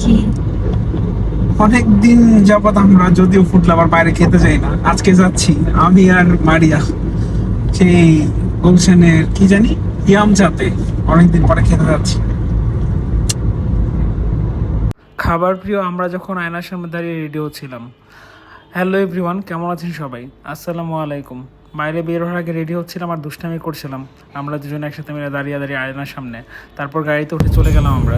কি অনেক দিন যাবত আমরা যদিও ফুড লাভার বাইরে খেতে যাই না, আজকে যাচ্ছি আমি আর মারিয়া সেই গুলশানের কি জানি ইয়ামচাতে অনেকদিন পরে খেতে যাচ্ছি। খাবার প্রিয় আমরা যখন আয়নার সামনে দাঁড়িয়ে রেডি হচ্ছিলাম। হ্যালো এভরিওয়ান, কেমন আছেন সবাই? আসসালামু আলাইকুম। বাইরে বের হওয়ার আগে রেডি হচ্ছিলাম আর দুষ্টামি করছিলাম আমরা দুজনে একসাথে মিলে দাঁড়িয়ে দাঁড়িয়ে আয়নার সামনে। তারপর গাড়িতে উঠে চলে গেলাম আমরা।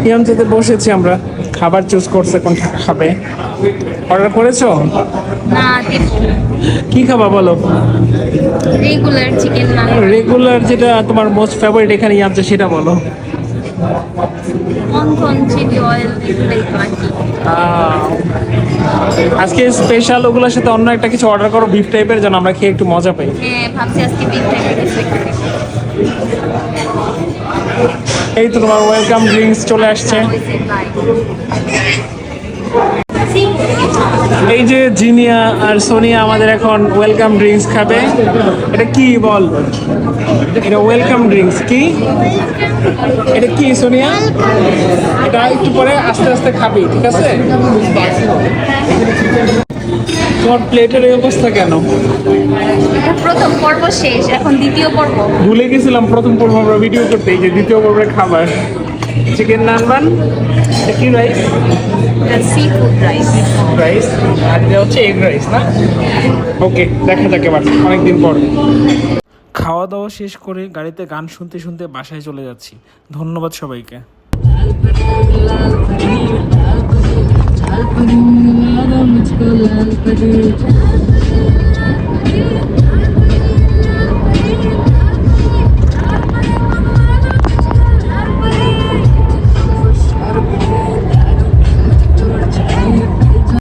ইয়ামচাতে বসেছি আমরা, খাবার চুজ করছে কোনটা খাবে। অর্ডার করেছো? না, কি খাবা বলো? রেগুলার চিকেন না, রেগুলার যেটা তোমার মোস্ট ফেভারিট এখানে ইয়ামচা সেটা বলো। অনথন চিলি অয়েল এগুলাই তো আর কি। আজকে স্পেশাল ওগুলোর সাথে অন্য একটা কিছু অর্ডার করো বিফ টাইপের, যেন আমরা খেয়ে একটু মজা পাই। হ্যাঁ, ভাবছি আজকে বিফ টাইপের কিছু একটা খাবো। এই তো তোমার ওয়েলকাম ড্রিঙ্কস চলে আসছে। এই যে জিনিয়া আর সোনিয়া আমাদের এখন ওয়েলকাম ড্রিঙ্কস খাবে। এটা কি বল? এটা ওয়েলকাম ড্রিঙ্কস কি? এটা কি সোনিয়া? এটা একটু পরে আস্তে আস্তে খাবি, ঠিক আছে? তোমার প্লেটের এই অবস্থা কেন? এটা প্রথম পর্ব শেষ, এখন দ্বিতীয় পর্ব। ভুলে গেছিলাম প্রথম পর্ব আমরা ভিডিও করতে, এই যে দ্বিতীয় পর্বের খাবার চিকেন নানবান, কি rice, seafood rice. Rice আর এটা হচ্ছে এগ রাইস না? ওকে, দেখা যাক এবার অনেকদিন পর। খাওয়া দাওয়া শেষ করে গাড়িতে গান শুনতে শুনতে বাসায় চলে যাচ্ছি। ধন্যবাদ সবাইকে। मुझको लाल परी